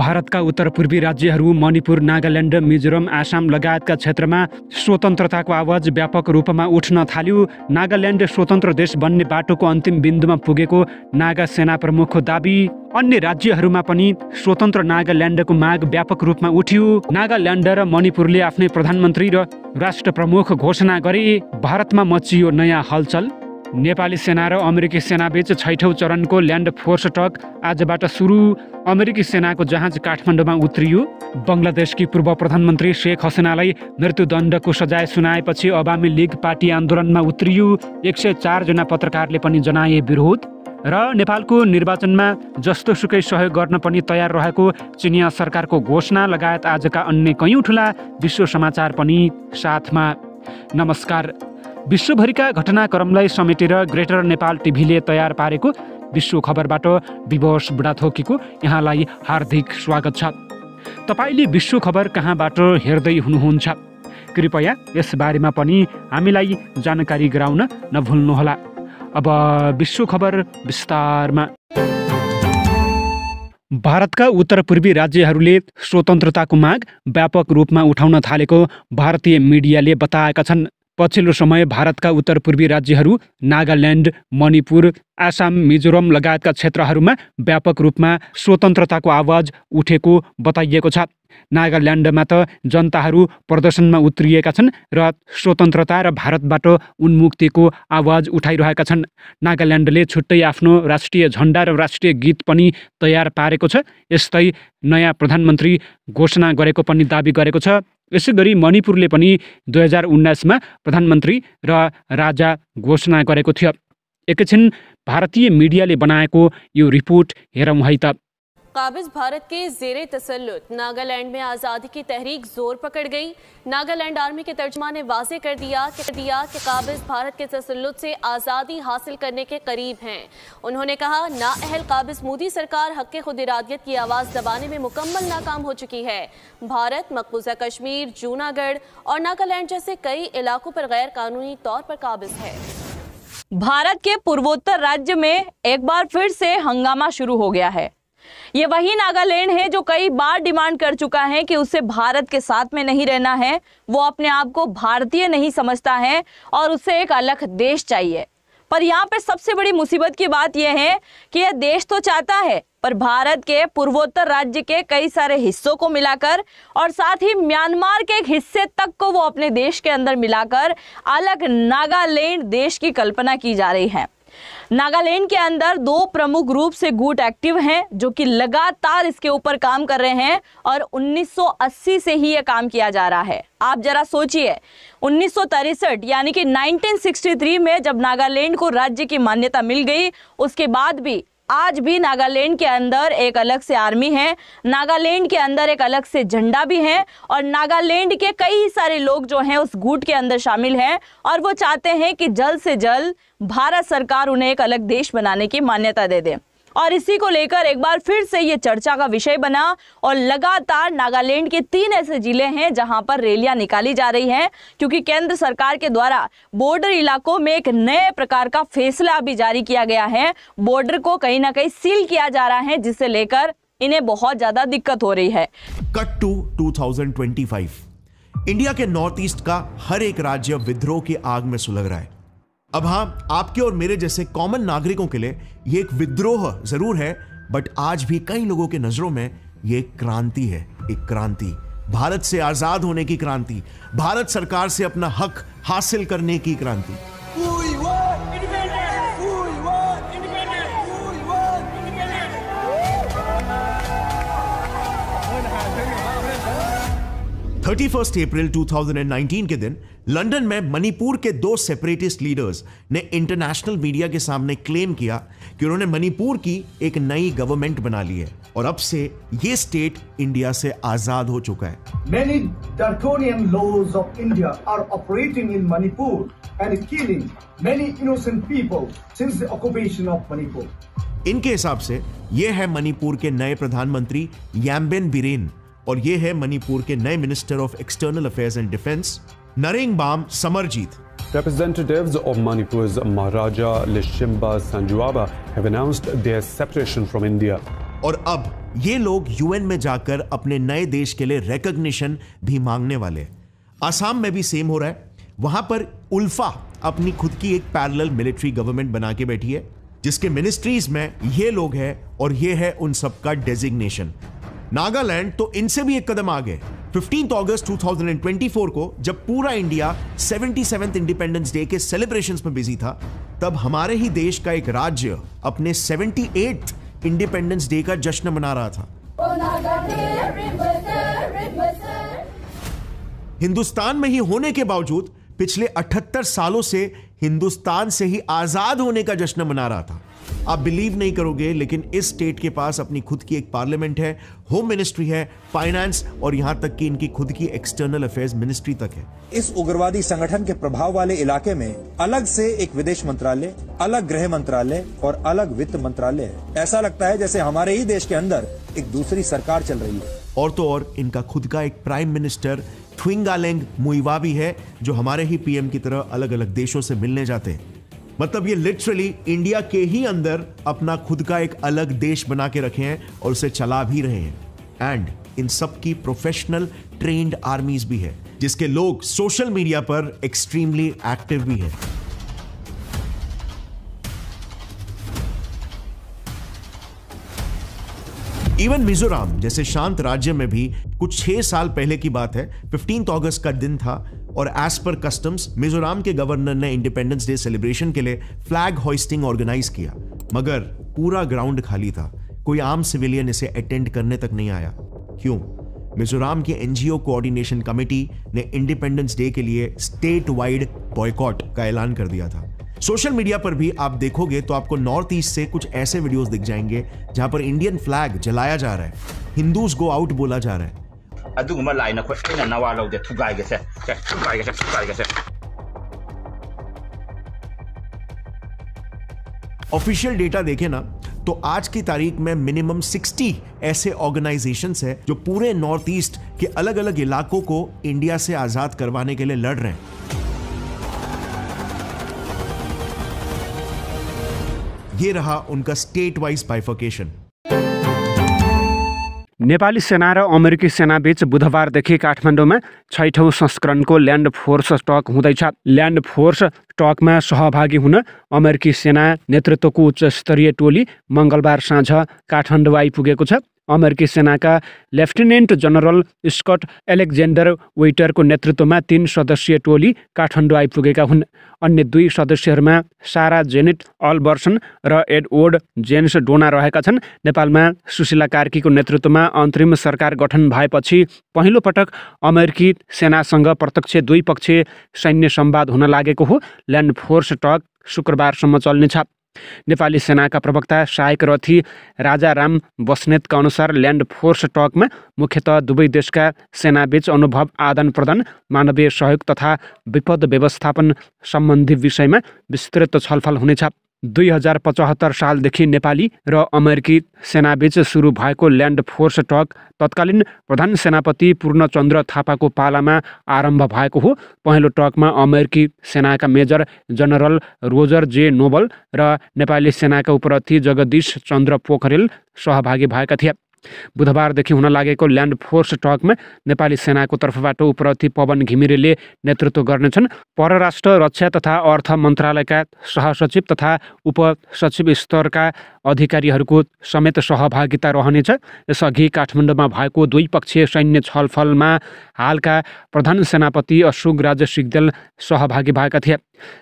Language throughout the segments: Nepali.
भारतका उत्तर पूर्वी राज्यहरू मणिपुर, नागाल्यान्ड, मिजोरम, आसाम लगायतका क्षेत्रमा स्वतन्त्रताको आवाज व्यापक रूपमा उठ्न थाल्यो। नागाल्यान्ड स्वतन्त्र देश बन्ने बाटोको अन्तिम बिन्दुमा पुगेको नागा सेना प्रमुखको दाबी। अन्य राज्यहरूमा पनि स्वतन्त्र नागाल्यान्डको माग व्यापक रूपमा उठ्यो। नागाल्यान्ड र मणिपुरले आफ्नै प्रधानमन्त्री र राष्ट्र प्रमुख घोषणा गरे। भारतमा मचियो नयाँ हलचल। नेपाली सेना र अमेरिकी सेनाबीच 6औं चरणको ल्यान्ड फोर्स टक आजबाट सुरु। अमेरिकी सेनाको जहाज काठमाडौँमा उत्रियो। बङ्गलादेशकी पूर्व प्रधानमन्त्री शेख हसिनालाई मृत्युदण्डको सजाय सुनाएपछि अवामी लीग पार्टी आन्दोलनमा उत्रियो। 104 जना पत्रकारले पनि जनाए विरोध। र नेपालको निर्वाचनमा जस्तोसुकै सहयोग गर्न पनि तयार रहेको चिनिया सरकारको घोषणा लगायत आजका अन्य कयौं ठुला विश्व समाचार पनि साथमा। नमस्कार। विश्वभरिका घटनाक्रमलाई समेटेर ग्रेटर नेपाल टिभीले तयार पारेको विश्व खबरबाट विवश बुढाथोकीको यहाँलाई हार्दिक स्वागत छ। तपाईले विश्व खबर कहाँबाट हेर्दै हुनुहुन्छ? कृपया यस बारेमा पनि हामीलाई जानकारी गराउन नभुल्नुहोला। अब विश्व खबर विस्तारमा। भारतका उत्तर पूर्वी राज्यहरूले स्वतन्त्रताको माग व्यापक रूपमा उठाउन थालेको भारतीय मिडियाले बताएका छन्। पछिल्लो समय भारतका उत्तर पूर्वी राज्यहरू नागाल्यान्ड, मणिपुर, आसाम, मिजोरम लगायतका क्षेत्रहरूमा व्यापक रूपमा स्वतन्त्रताको आवाज उठेको बताइएको छ। नागाल्यान्डमा त जनताहरू प्रदर्शनमा उत्रिएका छन् र स्वतन्त्रता र भारतबाट उन्मुक्तिको आवाज उठाइरहेका छन्। नागाल्यान्डले छुट्टै आफ्नो राष्ट्रिय झण्डा र राष्ट्रिय गीत पनि तयार पारेको छ। यस्तै नयाँ प्रधानमन्त्री घोषणा गरेको पनि दाबी गरेको छ। यसैगरी मणिपुरले पनि 2019मा प्रधानमन्त्री र राजा घोषणा गरेको थियो। एकैछिन भारतीय मिडियाले बनाएको यो रिपोर्ट हेरौँ है त। काबिज भारत के जेरे तसल्लुत नागालैंड में आज़ादी की तहरीक जोर पकड़ गई। नागालैंड आर्मी के तर्जुमान ने वाज़ेह कर दिया कि काबिज भारत के तसल्लुत से आज़ादी हासिल करने के करीब हैं। उन्होंने कहा, नाअहल काबिज मोदी सरकार हक़ खुद इरादियत की आवाज़ दबाने में मुकम्मल नाकाम हो चुकी है। भारत मकबूजा कश्मीर, जूनागढ़ और नागालैंड जैसे कई इलाकों पर गैर कानूनी तौर पर काबिज है। भारत के पूर्वोत्तर राज्य में एक बार फिर से हंगामा शुरू हो गया है। ये वही नागालैंड है जो कई बार डिमांड कर चुका है कि उसे भारत के साथ में नहीं रहना है। वो अपने आप को भारतीय नहीं समझता है और उसे एक अलग देश चाहिए। पर यहाँ पे सबसे बड़ी मुसीबत की बात यह है कि यह देश तो चाहता है, पर भारत के पूर्वोत्तर राज्य के कई सारे हिस्सों को मिलाकर और साथ ही म्यांमार के एक हिस्से तक को वो अपने देश के अंदर मिलाकर अलग नागालैंड देश की कल्पना की जा रही है। नागालैंड के अंदर 2 प्रमुख रूप से गुट एक्टिव हैं जो कि लगातार इसके ऊपर काम कर रहे हैं और 1980 से ही यह काम किया जा रहा है। आप जरा सोचिए, 1963 यानी कि 1963 में जब नागालैंड को राज्य की मान्यता मिल गई, उसके बाद भी आज भी नागालैंड के अंदर एक अलग से आर्मी है, नागालैंड के अंदर एक अलग से झंडा भी है और नागालैंड के कई सारे लोग जो हैं उस गुट के अंदर शामिल हैं और वो चाहते हैं कि जल्द से जल्द भारत सरकार उन्हें एक अलग देश बनाने की मान्यता दे दे। और इसी को लेकर एक बार फिर से ये चर्चा का विषय बना और लगातार नागालैंड के 3 ऐसे जिले हैं जहां पर रैलियां निकाली जा रही हैं, क्योंकि केंद्र सरकार के द्वारा बॉर्डर इलाकों में एक नए प्रकार का फैसला अभी जारी किया गया है। बॉर्डर को कहीं ना कहीं सील किया जा रहा है, जिसे लेकर इन्हें बहुत ज्यादा दिक्कत हो रही है। Cut to 2025। इंडिया के नॉर्थ ईस्ट का हर एक राज्य विद्रोह की आग में सुलग रहा है। अब हाँ, आपके और मेरे जैसे कॉमन नागरिकों के लिए ये एक विद्रोह जरूर है, बट आज भी कई लोगों के नजरों में ये एक क्रांति है। एक क्रांति, भारत से आजाद होने की क्रांति, भारत सरकार से अपना हक हासिल करने की क्रांति। 31 अप्रैल 2019 के दिन लंदन में मणिपुर के 2 सेपरेटिस्ट लीडर्स ने इंटरनेशनल मीडिया के सामने क्लेम किया कि उन्होंने मणिपुर की एक नई गवर्नमेंट बना ली है और अब से ये स्टेट इंडिया से आजाद हो चुका है। Many draconian laws of India are operating in Manipur and killing many innocent people since the occupation of Manipur. इनके हिसाब से ये है मणिपुर के नए प्रधानमंत्री याम्बेन बिरेन और ये है मणिपुर के नए minister of external affairs and defence Narengbam Samarjit. Representatives of Manipur's Maharaja Lishimba Sanjuaba have announced their separation from India. और अब ये लोग यूएन में जाकर अपने नए देश के लिए रिकॉग्निशन भी मांगने वाले। असम में भी सेम हो रहा है। वहां पर उल्फा अपनी खुद की एक पैरेलल मिलिट्री गवर्नमेंट बना के बैठी है, जिसके मिनिस्ट्रीज में ये लोग हैं और ये है उन सबका डेजिग्नेशन। नागालैंड तो इनसे भी एक कदम आगे। 15 अगस्त 2024 को जब पूरा इंडिया 77th इंडिपेंडेंस डे के सेलिब्रेशंस में बिजी था, तब हमारे ही देश का एक राज्य अपने 78th इंडिपेंडेंस डे का जश्न मना रहा था। हिंदुस्तान में ही होने के बावजूद पिछले 78 सालों से हिंदुस्तान से ही आजाद होने का जश्न मना रहा था। आप बिलीव नहीं करोगे, लेकिन इस स्टेट के पास अपनी खुद की एक पार्लियामेंट है, होम मिनिस्ट्री है, फाइनेंस और यहां तक कि इनकी खुद की एक्सटर्नल अफेयर्स मिनिस्ट्री तक है। इस उग्रवादी संगठन के प्रभाव वाले इलाके में अलग से एक विदेश मंत्रालय, अलग गृह मंत्रालय और अलग वित्त मंत्रालय है। ऐसा लगता है जैसे हमारे ही देश के अंदर एक दूसरी सरकार चल रही है। और तो और इनका खुद का एक प्राइम मिनिस्टर ट्विंगालेंग मुइवा भी है, जो हमारे ही पीएम की तरह अलग अलग देशों से मिलने जाते हैं। मतलब ये लिटरली इंडिया के ही अंदर अपना खुद का एक अलग देश बना के रखे हैं और उसे चला भी रहे हैं। एंड इन सब की प्रोफेशनल ट्रेन्ड आर्मीज भी है, जिसके लोग सोशल मीडिया पर एक्सट्रीमली एक्टिव भी है। इवन मिजोरम जैसे शांत राज्य में भी कुछ 6 साल पहले की बात है, 15 अगस्त का दिन था और एज पर कस्टम्स मिजोरम के गवर्नर ने इंडिपेंडेंस डे सेलिब्रेशन के लिए फ्लैग होइस्टिंग ऑर्गेनाइज किया, मगर पूरा ग्राउंड खाली था। कोई आम सिविलियन इसे अटेंड करने तक नहीं आया। क्यों? मिजोरम की एनजीओ कोऑर्डिनेशन कमेटी ने इंडिपेंडेंस डे के लिए स्टेट वाइड बॉयकॉट का ऐलान कर दिया था। सोशल मीडिया पर भी आप देखोगे तो आपको नॉर्थ ईस्ट से कुछ ऐसे वीडियोस दिख जाएंगे जहां पर इंडियन फ्लैग जलाया जा रहा है, हिंदूज गो आउट बोला जा रहा है। ऑफिशियल डेटा देखें ना तो आज की तारीख में मिनिमम 60 ऐसे ऑर्गेनाइजेशंस हैं जो पूरे नॉर्थ ईस्ट के अलग अलग इलाकों को इंडिया से आजाद करवाने के लिए लड़ रहे हैं। ये रहा उनका स्टेट वाइज बाइफर्केशन। नेपाली सेना र अमेरिकी सेना बीच बुधबारदेखि काठमाडौँमा 6औं संस्करणको ल्यान्ड फोर्स टक हुँदैछ। ल्यान्ड फोर्स टकमा सहभागी हुन अमेरिकी सेना नेतृत्वको उच्च स्तरीय टोली मङ्गलबार साँझ काठमाडौँ आइपुगेको छ। अमेरिकी सेनाका लेफ्टिनेन्ट जनरल स्कट एलेक्जेन्डर वेटरको नेतृत्वमा 3 सदस्यीय टोली काठमाडौँ आइपुगेका हुन्। अन्य 2 सदस्यहरूमा सारा जेनेट अल्बर्सन र एडवर्ड जेन्स डोना रहेका छन्। नेपालमा सुशीला कार्कीको नेतृत्वमा अन्तरिम सरकार गठन भएपछि पहिलो पटक अमेरिकी सेनासँग प्रत्यक्ष द्विपक्षीय सैन्य संवाद हुन लागेको हो। ल्यान्ड फोर्स टक शुक्रबारसम्म चल्नेछ। नेपाली सेनाका प्रवक्ता सहायक रथी राजाराम बस्नेतका अनुसार ल्यान्ड फोर्स टकमा मुख्यतः दुवै देशका सेनाबीच अनुभव आदान प्रदान, मानवीय सहयोग तथा विपद व्यवस्थापन सम्बन्धी विषयमा विस्तृत छलफल हुनेछ। 2075 सालदेखि नेपाली र अमेरिकी सेनाबीच सुरु भएको ल्यान्ड फोर्स टक तत्कालीन प्रधान सेनापति पूर्णचन्द्र थापाको पालामा आरम्भ भएको हो। पहिलो टकमा अमेरिकी सेनाका मेजर जनरल रोजर जे नोबल र नेपाली सेनाका उपरथी जगदीश चन्द्र पोखरेल सहभागी भएका थिए। बुधबारदेखि हुन लागेको ल्यान्ड फोर्स टकमा नेपाली सेनाको तर्फबाट उपरथी पवन घिमिरेले नेतृत्व गर्नेछन्। परराष्ट्र, रक्षा तथा अर्थ मन्त्रालयका सहसचिव तथा उपसचिव स्तरका अधिकारीहरूको समेत सहभागिता रहनेछ। यसअघि काठमाडौँमा भएको द्विपक्षीय सैन्य छलफलमा हालका प्रधान सेनापति अशोक राज सिग्देल सहभागी भएका थिए।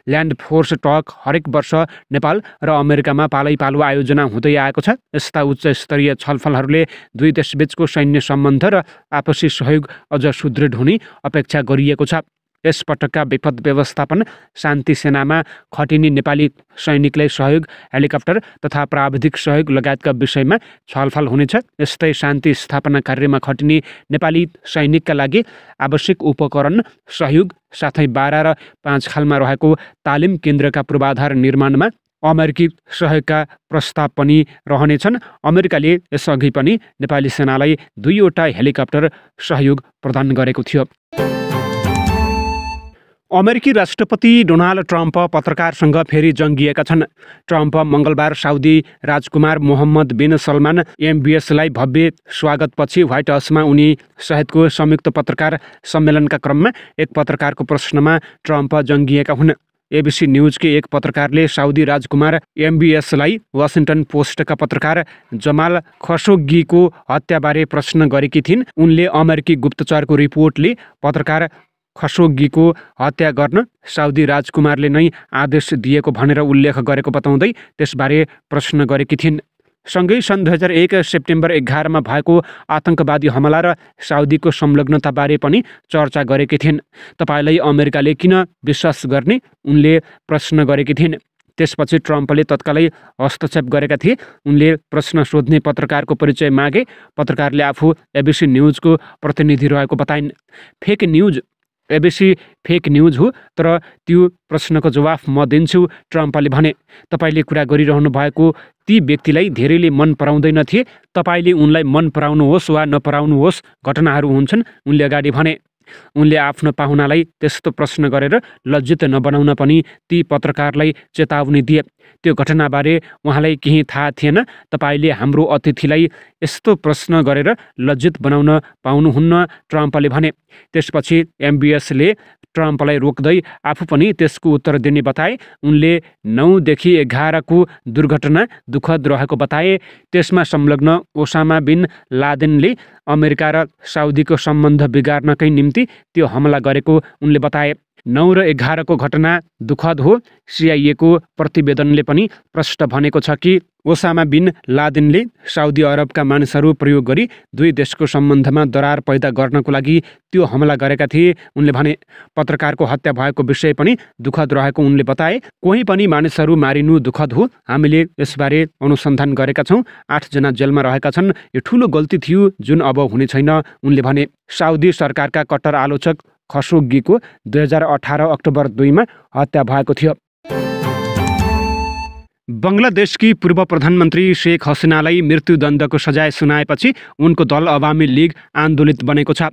ल्यान्ड फोर्स टक हरेक वर्ष नेपाल र अमेरिकामा पालैपालो आयोजना हुँदै आएको छ। यस्ता उच्च स्तरीय छलफलहरूले दुई देशबीचको सैन्य सम्बन्ध र आपसी सहयोग अझ सुदृढ हुने अपेक्षा गरिएको छ। यस पटकका विपद व्यवस्थापन, शान्ति सेनामा खटिने नेपाली सैनिकलाई सहयोग, हेलिकप्टर तथा प्राविधिक सहयोग लगायतका विषयमा छलफल हुनेछ। यस्तै शान्ति स्थापना कार्यमा खटिने नेपाली सैनिकका लागि आवश्यक उपकरण, सहयोग साथै बारा र 5 खालमा रहेको तालिम केन्द्रका पूर्वाधार निर्माणमा अमेरिकी सहयोगका प्रस्ताव पनि रहनेछन्। अमेरिकाले यसअघि पनि नेपाली सेनालाई 2वटा हेलिकप्टर सहयोग प्रदान गरेको थियो। अमेरिकी राष्ट्रपति डोनाल्ड ट्रम्प पत्रकारसँग फेरि जङ्गिएका छन्। ट्रम्प मङ्गलबार साउदी राजकुमार मोहम्मद बिन सलमान MBSलाई भव्य स्वागतपछि व्हाइट हाउसमा उनी सहितको संयुक्त पत्रकार सम्मेलनका क्रममा एक पत्रकारको प्रश्नमा ट्रम्प जङ्गिएका हुन्। ABC न्युजकै एक पत्रकारले साउदी राजकुमार MBSलाई वाशिंगटन पोस्टका पत्रकार जमाल खशोगीको हत्याबारे प्रश्न गरेकी थिइन्। उनले अमेरिकी गुप्तचरको रिपोर्टले पत्रकार खशोगीको हत्या गर्न साउदी राजकुमारले नै आदेश दिएको भनेर उल्लेख गरेको बताउँदै त्यसबारे प्रश्न गरेकी थिइन्। सँगै सन् 2001 सेप्टेम्बर 11 भएको आतंकवादी हमला र साउदीको संलग्नताबारे पनि चर्चा गरेकी थिइन्। तपाईँलाई अमेरिकाले किन विश्वास गर्ने उनले प्रश्न गरेकी थिइन्। त्यसपछि ट्रम्पले तत्कालै हस्तक्षेप गरेका थिए। उनले प्रश्न सोध्ने पत्रकारको परिचय मागे। पत्रकारले आफू ABC न्युजको प्रतिनिधि रहेको बताइन्। Fake news ABC fake news हो, तर त्यो प्रश्नको जवाफ म दिन्छु, ट्रम्पले भने। तपाईँले कुरा गरिरहनु भएको ती व्यक्तिलाई धेरैले मन पराउँदैनथे। तपाईँले उनलाई मन पराउनुहोस् वा नपराउनुहोस्, घटनाहरू हुन्छन्, उनले अगाडि भने। उनले आफ्नो पाहुनालाई त्यस्तो प्रश्न गरेर लज्जित नबनाउन पनि ती पत्रकारलाई चेतावनी दिए। त्यो घटनाबारे उहाँलाई केही थाहा थिएन। तपाईँले हाम्रो अतिथिलाई यस्तो प्रश्न गरेर लज्जित बनाउन पाउनुहुन्न, ट्रम्पले भने। त्यसपछि MBSले ट्रम्पलाई रोक्दै आफू पनि त्यसको उत्तर दिने बताए। उनले 9 देखि 11 को दुर्घटना दुःखद रहेको बताए। त्यसमा संलग्न ओसामा बिन लादेनले अमेरिका र साउदीको सम्बन्ध बिगार्नकै निम्ति त्यो हमला गरेको उनले बताए। 9 र 11 को घटना दुःखद हो। CIA को प्रतिवेदनले पनि प्रष्ट भनेको छ कि ओसामा बिन लादेनले साउदी अरबका मानिसहरू प्रयोग गरी दुई देशको सम्बन्धमा दरार पैदा गर्नको लागि त्यो हमला गरेका थिए, उनले भने। पत्रकारको हत्या भएको विषय पनि दुःखद रहेको उनले बताए। कोही पनि मानिसहरू मारिनु दुःखद हो। हामीले यसबारे अनुसन्धान गरेका छौँ। 8 जना जेलमा रहेका छन्। यो ठुलो गल्ती थियो जुन अब हुने छैन, उनले भने। साउदी सरकारका कट्टर आलोचक खशोगीको 2018 अक्टोबर 2 मा हत्या भएको थियो। बङ्गलादेशकी पूर्व प्रधानमन्त्री शेख हसिनालाई मृत्युदण्डको सजाय सुनाएपछि उनको दल अवामी लीग आन्दोलित बनेको छ।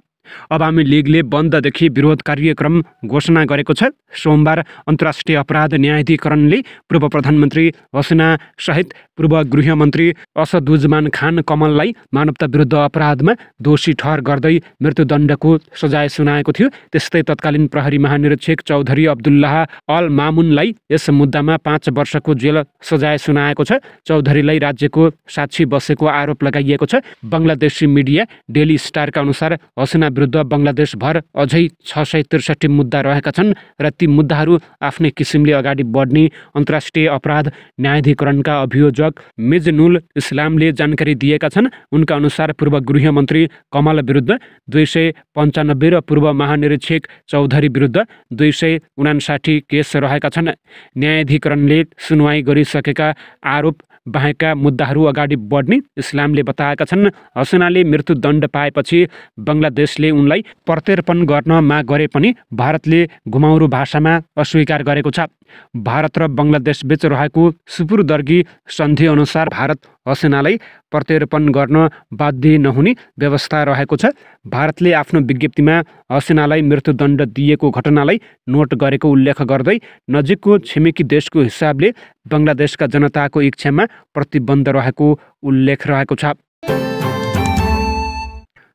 अवामी लीगले बन्ददेखि विरोध कार्यक्रम घोषणा गरेको छ। सोमबार अन्तर्राष्ट्रिय अपराध न्यायाधिकरणले पूर्व प्रधानमन्त्री हसिना सहित पूर्व गृहमन्त्री असदुज्मान खान कमललाई मानवता विरुद्ध अपराधमा दोषी ठहर गर्दै मृत्युदण्डको सजाय सुनाएको थियो। त्यस्तै तत्कालीन प्रहरी महानिरीक्षक चौधरी अब्दुल्लाह अल मामुनलाई यस मुद्दामा 5 वर्षको जेल सजाय सुनाएको छ। चौधरीलाई राज्यको साक्षी बसेको आरोप लगाइएको छ। बङ्गलादेशी मिडिया डेली स्टारका अनुसार हसिना विरुद्ध बङ्गलादेशभर अझै 663 मुद्दा रहेका छन् र ती मुद्दाहरू आफ्नै किसिमले अगाडि बढ्ने अन्तर्राष्ट्रिय अपराध न्यायाधिकरणका अभियोजक मिजनुल इस्लामले जानकारी दिएका छन्। उनका अनुसार पूर्व गृहमन्त्री कमल विरुद्ध 295 र पूर्व महानिरीक्षक चौधरी विरुद्ध 259 केस रहेका छन्। न्यायाधिकरणले सुनवाई गरिसकेका आरोप बाहेकका मुद्दाहरू अगाडि बढ्ने इस्लामले बताएका छन्। हसिनाले मृत्युदण्ड पाएपछि बङ्गलादेशले उनलाई प्रत्यर्पण गर्न माग गरे पनि भारतले घुमाउरो भाषामा अस्वीकार गरेको छ। भारत र बङ्गलादेश बीच रहेको सुपुर्दर्गी सन्धि अनुसार भारत हसिनालाई प्रत्यर्पण गर्न बाध्य नहुने व्यवस्था रहेको छ। भारतले आफ्नो विज्ञप्तिमा हसिनालाई मृत्युदण्ड दिएको घटनालाई नोट गरेको उल्लेख गर्दै नजिकको छिमेकी देशको हिसाबले बङ्गलादेशका जनताको इच्छामा प्रतिबन्ध रहेको उल्लेख रहेको छ।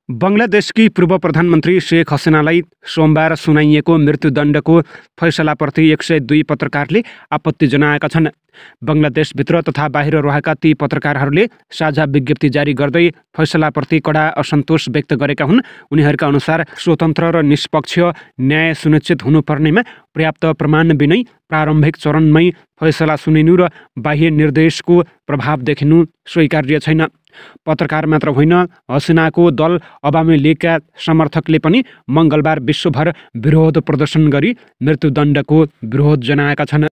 बङ्गलादेशकी पूर्व प्रधानमन्त्री शेख हसिनालाई सोमबार सुनाइएको मृत्युदण्डको फैसलाप्रति 102 पत्रकारले आपत्ति जनाएका छन्। बङ्गलादेशभित्र तथा बाहिर रहेका ती पत्रकारहरूले साझा विज्ञप्ति जारी गर्दै फैसलाप्रति कडा असन्तोष व्यक्त गरेका हुन्। उनीहरूका अनुसार स्वतन्त्र र निष्पक्ष न्याय सुनिश्चित हुनुपर्नेमा पर्याप्त प्रमाण बिनै प्रारम्भिक चरणमै फैसला सुनिनु र बाह्य निर्देशको प्रभाव देखिनु स्वीकार्य छैन। पत्रकार मात्र होइन, हसिनाको दल अवामी लीगका समर्थकले पनि मङ्गलबार विश्वभर विरोध प्रदर्शन गरी मृत्युदण्डको विरोध जनाएका छन्।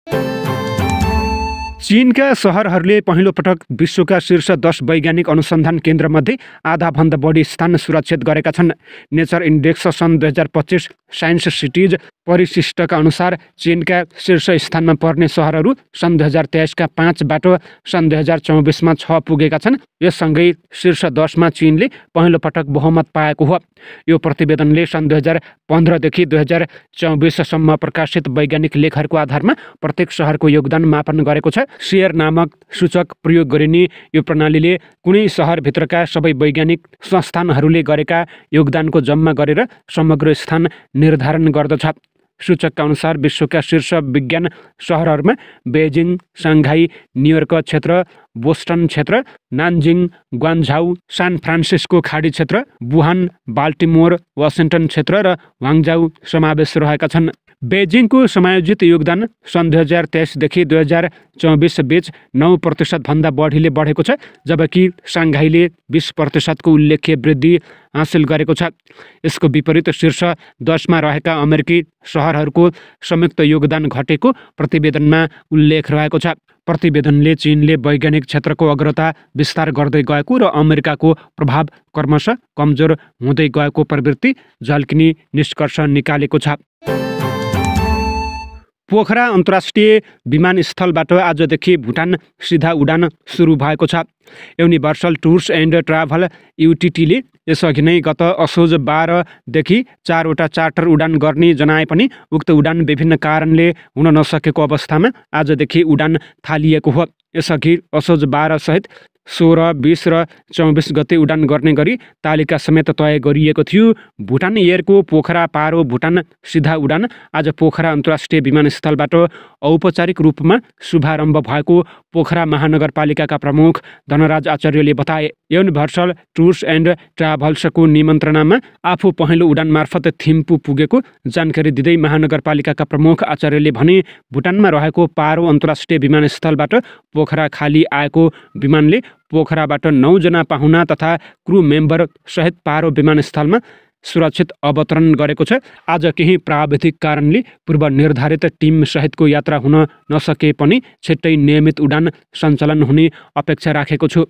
चीनका सहरहरूले पहिलो पटक विश्वका शीर्ष 10 वैज्ञानिक अनुसन्धान केन्द्रमध्ये आधाभन्दा बढी स्थान सुरक्षित गरेका छन्। नेचर इन्डेक्स सन् 2025 साइन्स सिटिज परिशिष्टका अनुसार चीनका शीर्ष स्थानमा पर्ने सहरहरू सन् 2023का 5बाट सन् 2024मा 6 पुगेका छन्। यससँगै शीर्ष 10मा चीनले पहिलो पटक बहुमत पाएको हो। यो प्रतिवेदनले सन् 2015देखि 2024सम्म प्रकाशित वैज्ञानिक लेखहरूको आधारमा प्रत्येक सहरको योगदान मापन गरेको छ। सेयर नामक सूचक प्रयोग गरिने यो प्रणालीले कुनै सहरभित्रका सबै वैज्ञानिक संस्थानहरूले गरेका योगदानको जम्मा गरेर समग्र स्थान निर्धारण गर्दछ। सूचकका अनुसार विश्वका शीर्ष विज्ञान सहरहरूमा बेजिङ, साङ्घाई, न्युयोर्क क्षेत्र, बोस्टन क्षेत्र, नान्जिङ, ग्वान्झाउ, सान फ्रान्सिस्को खाडी क्षेत्र, वुहान, बाल्टिमोर, वासिङ्टन क्षेत्र र ह्वाङ्जाउ समावेश रहेका छन्। बेजिङको समायोजित योगदान सन् 2023देखि 2024 बीच 9% भन्दा बढीले बढेको छ, जबकि साङ्घाईले 20%को उल्लेख्य वृद्धि हासिल गरेको छ। यसको विपरीत शीर्ष 10मा रहेका अमेरिकी सहरहरूको संयुक्त योगदान घटेको प्रतिवेदनमा उल्लेख रहेको छ। प्रतिवेदनले चीनले वैज्ञानिक क्षेत्रको अग्रता विस्तार गर्दै गएको र अमेरिकाको प्रभाव क्रमशः कमजोर हुँदै गएको प्रवृत्ति झल्किने निष्कर्ष निकालेको छ। पोखरा अन्तर्राष्ट्रिय विमानस्थलबाट आजदेखि भुटान सिधा उडान सुरु भएको छ। युनिभर्सल टुर्स एन्ड ट्राभल युटिटीले यसअघि नै गत असोज 12देखि 4वटा चार्टर उडान गर्ने जनाए पनि उक्त उडान विभिन्न कारणले हुन नसकेको अवस्थामा आजदेखि उडान थालिएको हो। यसअघि असोज 12 सहित 16, 20 र 24 गते उडान गर्ने गरी तालिका समेत तय गरिएको थियो। भुटान एयरको पोखरा पारो भुटान सिधा उडान आज पोखरा अन्तर्राष्ट्रिय विमानस्थलबाट औपचारिक रूपमा शुभारम्भ भएको पोखरा महानगरपालिकाका प्रमुख धनराज आचार्यले बताए। युनिभर्सल टुर्स एन्ड ट्राभल्सको निमन्त्रणामा आफू पहिलो उडान मार्फत थिम्पू पुगेको जानकारी दिँदै महानगरपालिकाका प्रमुख आचार्यले भने, भुटानमा रहेको पारो अन्तर्राष्ट्रिय विमानस्थलबाट पोखरा खाली आएको विमानले पोखराबाट 9 जना पाहुना तथा क्रू मेम्बर सहित पारो विमानस्थलमा सुरक्षित अवतरण गरेको छ। आज केही प्राविधिक कारणले पूर्व निर्धारित टिम सहितको यात्रा हुन नसके पनि छिट्टै नियमित उडान सञ्चालन हुने अपेक्षा राखेको छु।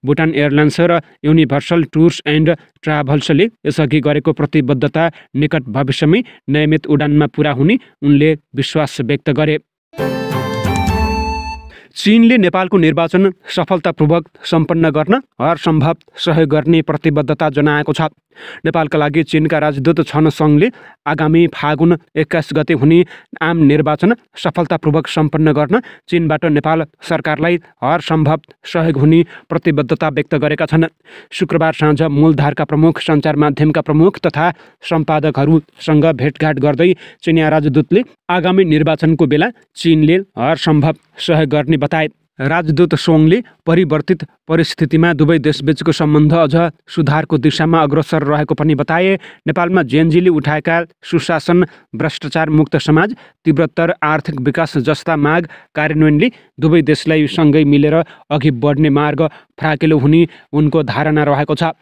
भुटान एयरलाइन्स र युनिभर्सल टुर्स एन्ड ट्राभल्सले यसअघि गरेको प्रतिबद्धता निकट भविष्यमै नियमित उडानमा पुरा हुने उनले विश्वास व्यक्त गरे। चीनले नेपालको निर्वाचन सफलतापूर्वक सम्पन्न गर्न हरसम्भव सहयोग गर्ने प्रतिबद्धता जनाएको छ। नेपालका लागि चीनका राजदूत छन सङ्घले आगामी फागुन 21 गते हुने आम निर्वाचन सफलतापूर्वक सम्पन्न गर्न चीनबाट नेपाल सरकारलाई हरसम्भव सहयोग हुने प्रतिबद्धता व्यक्त गरेका छन्। शुक्रबार साँझ मूलधारका प्रमुख सञ्चार माध्यमका प्रमुख तथा सम्पादकहरूसँग भेटघाट गर्दै चीनिया राजदूतले आगामी निर्वाचनको बेला चीनले हरसम्भव सहयोग गर्ने बताए। राजदूत सोङले परिवर्तित परिस्थितिमा दुवै देशबीचको सम्बन्ध अझ सुधारको दिशामा अग्रसर रहेको पनि बताए। नेपालमा जेएनजीले उठाएका सुशासन, भ्रष्टाचार मुक्त समाज, तीव्रतर आर्थिक विकास जस्ता माग कार्यान्वयनले दुवै देशलाई सँगै मिलेर अघि बढ्ने मार्ग फ्राकिलो हुने उनको धारणा रहेको छ।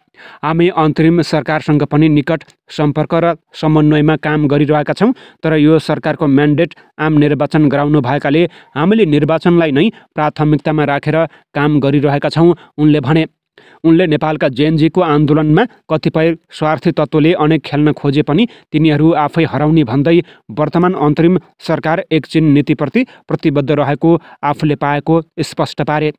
हामी अन्तरिम सरकारसँग पनि निकट सम्पर्क र समन्वयमा काम गरिरहेका छौँ, तर यो सरकारको म्यान्डेट आम निर्वाचन गराउनु भएकाले हामीले निर्वाचनलाई नै प्राथमिकतामा राखेर काम गरिरहेका छौँ, उनले भने। उनले नेपालका जेएनजीको आन्दोलनमा कतिपय स्वार्थी तत्त्वले अनेक खेल्न खोजे पनि तिनीहरू आफै हराउने भन्दै वर्तमान अन्तरिम सरकार एक चीन नीतिप्रति प्रतिबद्ध रहेको आफूले पाएको स्पष्ट पारे।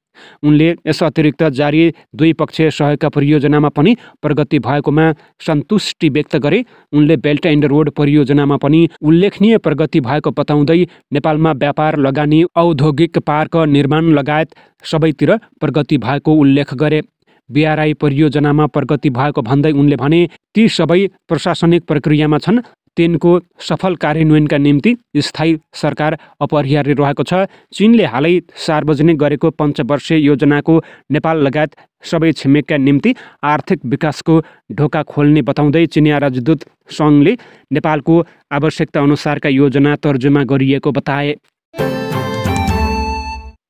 उनले यस अतिरिक्त जारी द्विपक्षीय सहयोगका परियोजनामा पनि प्रगति भएकोमा सन्तुष्टि व्यक्त गरे। उनले बेल्ट एन्ड रोड परियोजनामा पनि उल्लेखनीय प्रगति भएको बताउँदै नेपालमा व्यापार, लगानी, औद्योगिक पार्क निर्माण लगायत सबैतिर प्रगति भएको उल्लेख गरे। बीआरआई परियोजनामा प्रगति भएको भन्दै उनले भने, ती सबै प्रशासनिक प्रक्रियामा छन्। तिनको सफल कार्यान्वयनका निम्ति स्थायी सरकार अपरिहार्य रहेको छ। चीनले हालै सार्वजनिक गरेको पञ्चवर्षीय योजनाको नेपाल लगायत सबै छिमेकका निम्ति आर्थिक विकासको ढोका खोल्ने बताउँदै चिनिया राजदूत सङ्घले नेपालको आवश्यकता अनुसारका योजना तर्जुमा गरिएको बताए।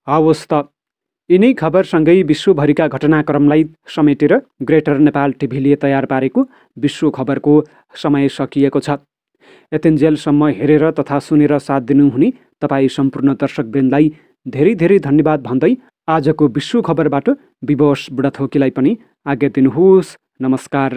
हवस् त, यिनै खबरसँगै विश्वभरिका घटनाक्रमलाई समेटेर ग्रेटर नेपाल टिभीले तयार पारेको विश्व खबरको समय सकिएको छ। यतिन्जेलसम्म हेरेर तथा सुनेर साथ दिनुहुने तपाईँ सम्पूर्ण दर्शकवृन्दलाई धेरै धेरै धन्यवाद भन्दै आजको विश्व खबरबाट विवश बुढाथोकीलाई पनि आज्ञा दिनुहोस्। नमस्कार।